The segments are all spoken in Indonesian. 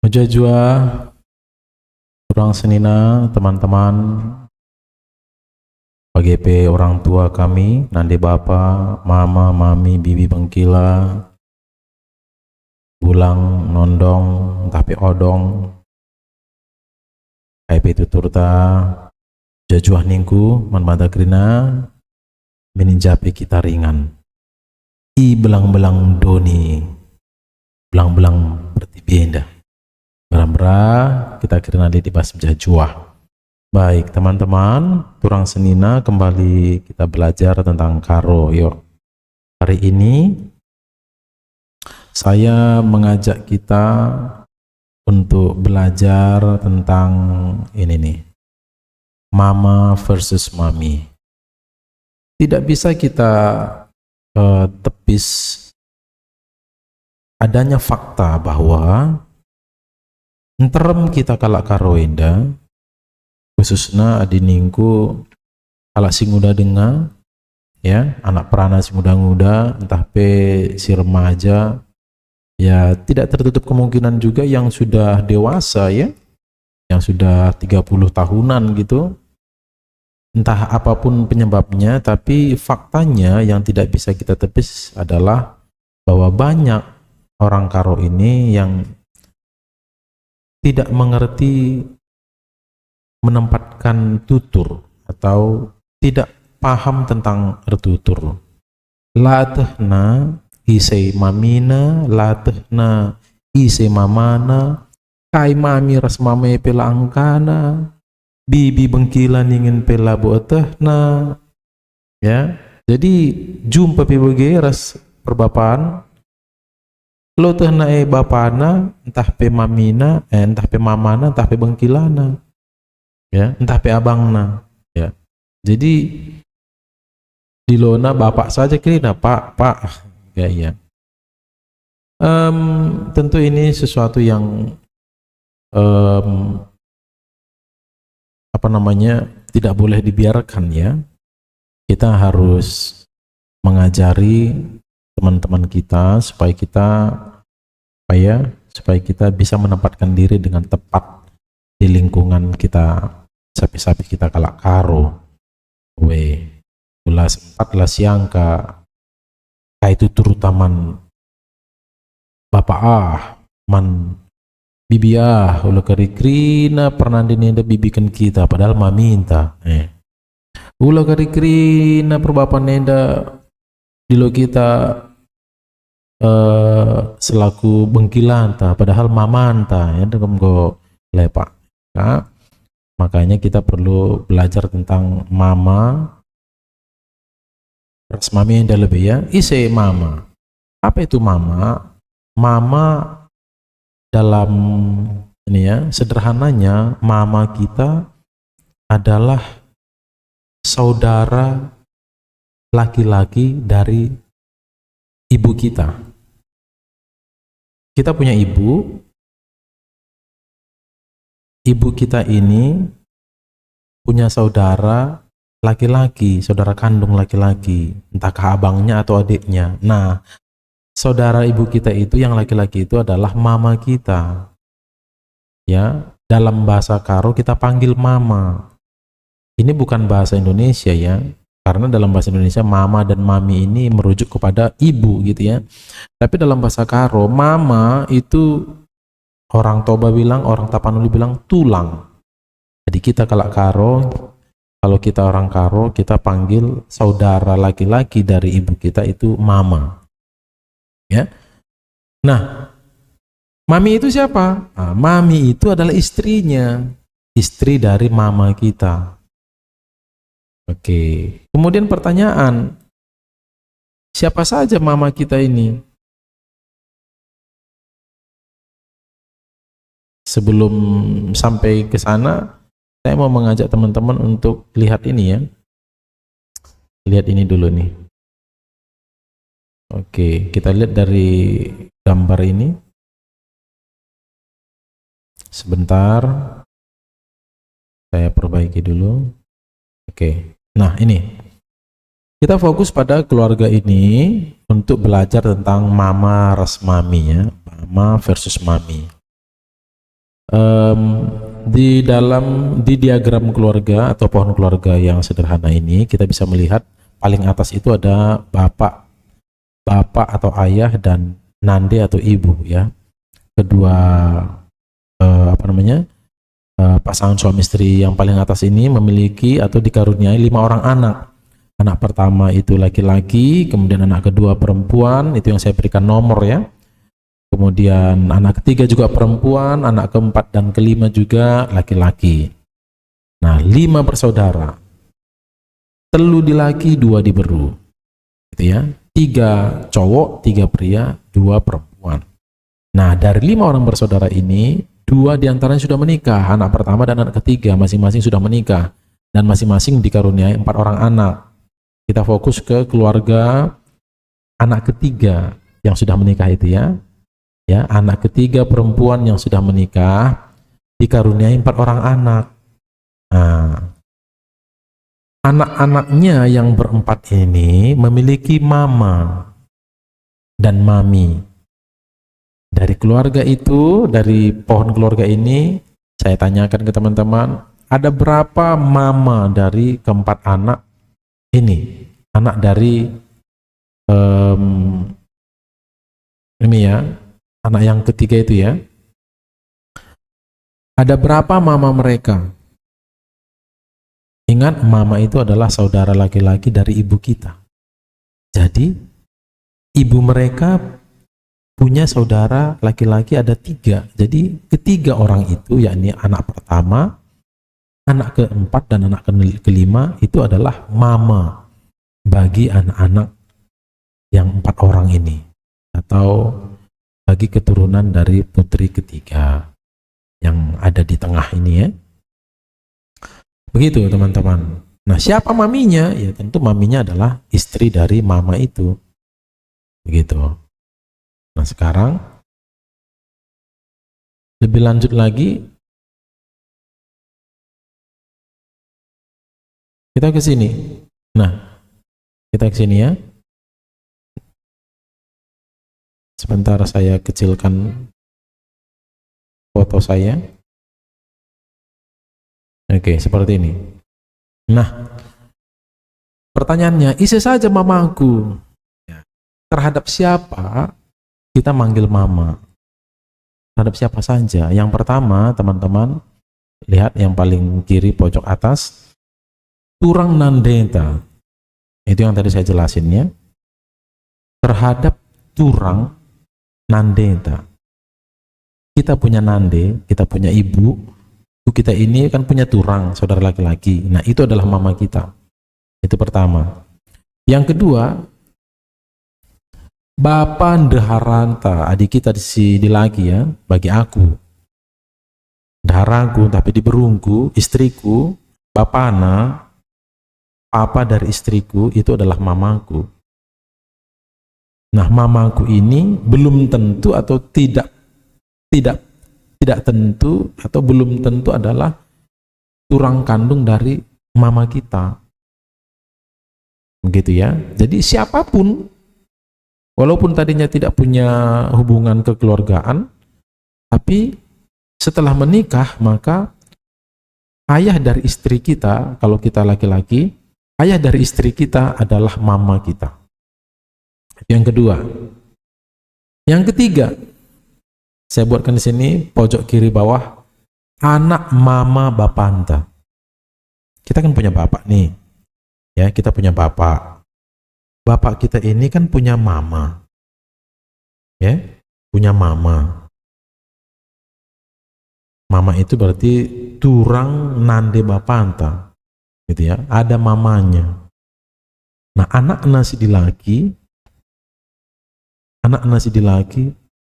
Jua kurang senina teman-teman PGP orang tua kami, nande bapa, mama, mami, bibi bengkila, bulang, nondong, tapi odong, KP tuturta, jajuah ningku, manmata krina, meninjapi kita ringan. I belang-belang doni, belang-belang bertibenda. Beram-bera kita kirana di basem jajuah. Baik teman-teman, turang senina kembali kita belajar tentang karo. Yuk, hari ini saya mengajak kita untuk belajar tentang ini nih, mama versus mami. Tidak bisa kita tepis adanya fakta bahwa enterem kita kalak karo enda, khususnya adiningku kalak sing muda dengar, ya, anak perana sing muda-muda, entah pe si remaja, ya tidak tertutup kemungkinan juga yang sudah dewasa, ya, yang sudah 30 tahunan gitu. Entah apapun penyebabnya, tapi faktanya yang tidak bisa kita tepis adalah bahwa banyak orang karo ini yang tidak mengerti menempatkan tutur atau tidak paham tentang ertutur. Latehna isei mamina, latehna isei mamana, kai mami ras mame pela angkana, bibi bengkila ningin pela buatehna, ya. Jadi jumpa pibege ras perbapaan, lo tehna bapana, entah pe mamina, entah pe mamana, entah pe bengkilana, ya, entah pe abangna, ya. Jadi di lona bapak saja kira pak, ya, ya. Tentu ini sesuatu yang apa namanya, tidak boleh dibiarkan, ya. Kita harus mengajari teman-teman kita supaya kita bisa menempatkan diri dengan tepat di lingkungan kita, sapi-sapi kita kalak karo ulas 14 siangka itu terutaman bapak man bibi ulah karikrina pernah dinenda bibikan kita padahal maminta ulah karikrina perbapan nenda dilo kita selaku bengkilanta padahal mamanta, ya, dengan go lepak, ya. Makanya kita perlu belajar tentang mama ras mami yang lebih, ya. Ise mama, apa itu mama? Mama dalam ini, ya, sederhananya mama kita adalah saudara laki-laki dari ibu kita. Kita punya ibu kita ini punya saudara laki-laki, saudara kandung laki-laki, entahkah abangnya atau adiknya. Nah, saudara ibu kita itu yang laki-laki itu adalah mama kita, ya. Dalam bahasa Karo kita panggil mama. Ini bukan bahasa Indonesia, ya, karena dalam bahasa Indonesia mama dan mami ini merujuk kepada ibu gitu, ya. Tapi dalam bahasa Karo mama itu orang Toba bilang, orang Tapanuli bilang tulang. Jadi kita kalak Karo, kalau kita orang Karo, kita panggil saudara laki-laki dari ibu kita itu mama, ya. Nah, mami itu siapa? Nah, mami itu adalah istrinya, istri dari mama kita. Oke, kemudian pertanyaan, siapa saja mama kita ini? Sebelum sampai ke sana, saya mau mengajak teman-teman untuk lihat ini, ya. Lihat ini dulu nih. Oke, kita lihat dari gambar ini. Sebentar, saya perbaiki dulu. Oke, nah ini. Kita fokus pada keluarga ini untuk belajar tentang mama ras mami, ya. Mama versus mami. Em, di diagram keluarga atau pohon keluarga yang sederhana ini kita bisa melihat paling atas itu ada bapak atau ayah dan nande atau ibu ya. Kedua pasangan suami istri yang paling atas ini memiliki atau dikaruniai 5 orang anak. Anak pertama itu laki-laki, kemudian anak kedua perempuan, itu yang saya berikan nomor ya. Kemudian anak ketiga juga perempuan, anak keempat dan kelima juga laki-laki. Nah, 5 bersaudara. Telu di laki, 2 di beru. Gitu ya. 3 cowok, 3 pria, 2 perempuan. Nah, dari 5 orang bersaudara ini, 2 diantaranya sudah menikah. Anak pertama dan anak ketiga masing-masing sudah menikah. Dan masing-masing dikaruniai 4 orang anak. Kita fokus ke keluarga anak ketiga yang sudah menikah itu ya. Ya, anak ketiga perempuan yang sudah menikah dikaruniai 4 orang anak. Nah, anak-anaknya yang berempat ini memiliki mama dan mami. Dari keluarga itu, dari pohon keluarga ini, saya tanyakan ke teman-teman, ada berapa mama dari keempat anak ini? Anak dari ini ya, anak yang ketiga itu ya. Ada berapa mama mereka? Ingat, mama itu adalah saudara laki-laki dari ibu kita. Jadi, ibu mereka punya saudara laki-laki ada 3. Jadi, ketiga orang itu, yakni anak pertama, anak keempat, dan anak kelima, itu adalah mama bagi anak-anak yang 4 orang ini. Atau bagi keturunan dari putri ketiga yang ada di tengah ini ya. Begitu teman-teman. Nah, siapa maminya? Ya tentu maminya adalah istri dari mama itu. Begitu. Nah, sekarang lebih lanjut lagi, kita ke sini. Nah, kita ke sini ya. Sebentar saya kecilkan foto saya. Oke, seperti ini. Nah, pertanyaannya, isi saja mamaku. Terhadap siapa kita manggil mama? Terhadap siapa saja? Yang pertama, teman-teman, lihat yang paling kiri pojok atas, turang nandeta. Itu yang tadi saya jelasin ya. Terhadap turang nandeta. Kita punya nande, kita punya ibu kita ini kan punya turang, saudara laki-laki. Nah, itu adalah mama kita. Itu pertama. Yang kedua, Bapa Ndeharanta, adik kita di lagi ya, bagi aku. Daharaku, tapi di berungku, istriku, bapana, papa dari istriku, itu adalah mamaku. Nah, mamaku ini belum tentu atau tidak tentu atau belum tentu adalah turang kandung dari mama kita. Begitu ya. Jadi siapapun, walaupun tadinya tidak punya hubungan kekeluargaan, tapi setelah menikah maka ayah dari istri kita, kalau kita laki-laki, ayah dari istri kita adalah mama kita. Yang kedua. Yang ketiga, saya buatkan di sini pojok kiri bawah, anak mama bapanta. Kita kan punya bapak nih. Ya, kita punya bapak. Bapak kita ini kan punya mama. Ya, punya mama. Mama itu berarti turang nande bapanta. Gitu ya, ada mamanya. Nah, anak nasi di laki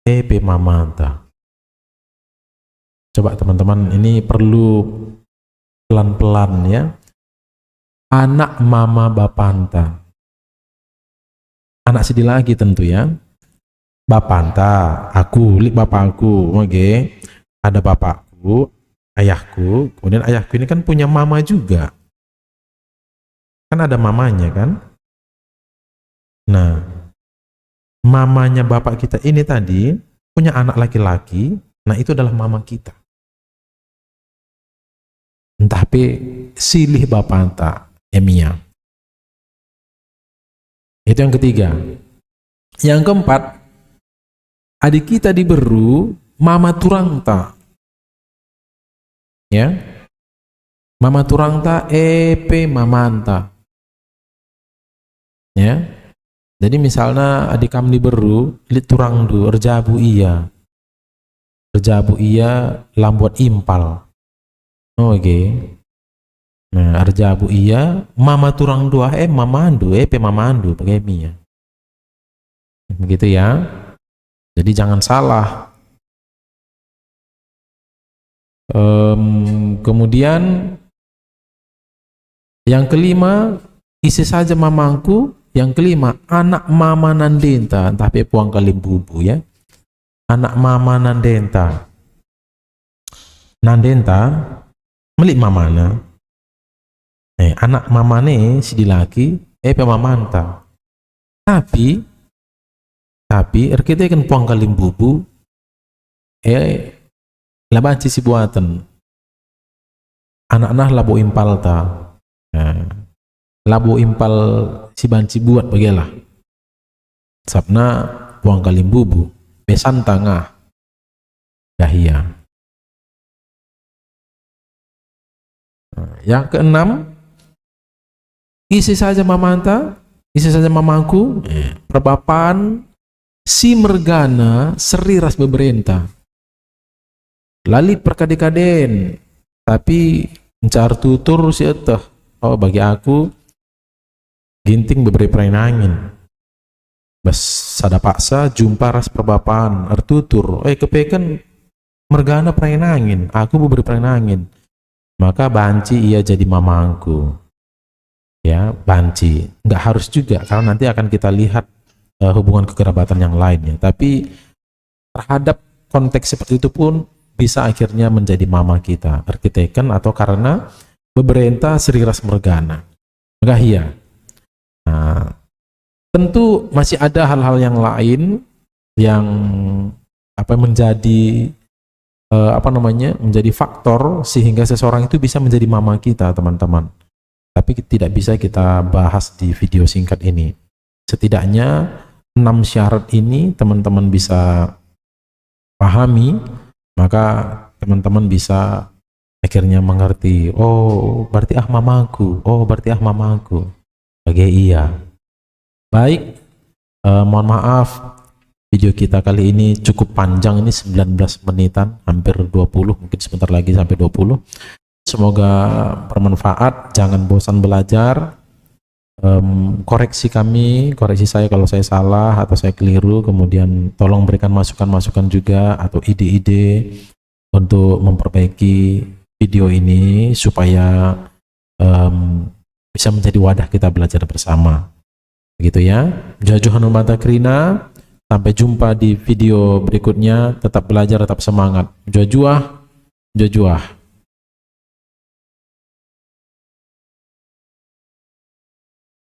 Epe mamanta. Coba teman-teman, ini perlu pelan-pelan ya. Anak mama bapanta. Anak sedih lagi tentu ya. Bapanta, aku, bapakku, oke. Ada bapakku, ayahku, kemudian ayahku ini kan punya mama juga. Kan ada mamanya kan? Nah, mamanya bapak kita ini tadi punya anak laki-laki, nah itu adalah mama kita. Tapi silih bapanta emia. Itu yang ketiga. Yang keempat, adik kita diberu mama turangta. Ya. Mama turangta EP mamanta. Ya. Jadi misalnya adik kami diberu lit turangdu erjabu iya. Erjabu iya lambuat impal. Oke. Nah, erjabu iya mama turang dua mamandu EP mamandu pakai mia. Begitu ya. Jadi jangan salah. Kemudian yang kelima, isi saja mamangku. Yang kelima, anak mama nandenta, tapi puang kalim bubu ya. Anak mama nandenta. Nandenta melik mamana. Anak mamane si dilaki, pemamanta. Tapi kita kan puang kalim bubu, labanci si buatan. Anak-anak labo impal ta. Labo impal si banci buat bagelah. Sabna puang kalim bubu, besan tangah dahia. Yang keenam, isi saja mamanta, isi saja mamaku, perbapan si mergana seriras beberenta. Lali perkadekaden, tapi mencar tutur si eteh. Oh bagi aku ginting beberapa angin. Bas sada paksa jumpa ras perbapan ertutur. Kepekan mergana angin, aku beberapa angin. Maka banci ia jadi mamangku. Ya, banci. Nggak harus juga, karena nanti akan kita lihat hubungan kekerabatan yang lainnya. Tapi terhadap konteks seperti itu pun bisa akhirnya menjadi mama kita, arkiteken atau karena beberenta seriras mergana. Megahia. Nah, tentu masih ada hal-hal yang lain yang menjadi menjadi faktor sehingga seseorang itu bisa menjadi mama kita, teman-teman. Tapi tidak bisa kita bahas di video singkat ini. Setidaknya 6 syarat ini teman-teman bisa pahami, maka teman-teman bisa akhirnya mengerti, oh berarti mamaku, oh berarti mamaku. Bagai iya. Baik, mohon maaf video kita kali ini cukup panjang, ini 19 menitan, hampir 20, mungkin sebentar lagi sampai 20. Semoga bermanfaat, jangan bosan belajar. Koreksi saya kalau saya salah atau saya keliru, kemudian tolong berikan masukan-masukan juga atau ide-ide untuk memperbaiki video ini supaya bisa menjadi wadah kita belajar bersama. Begitu ya. Jajuhan mata krina. Sampai jumpa di video berikutnya. Tetap belajar, tetap semangat. Jajuah.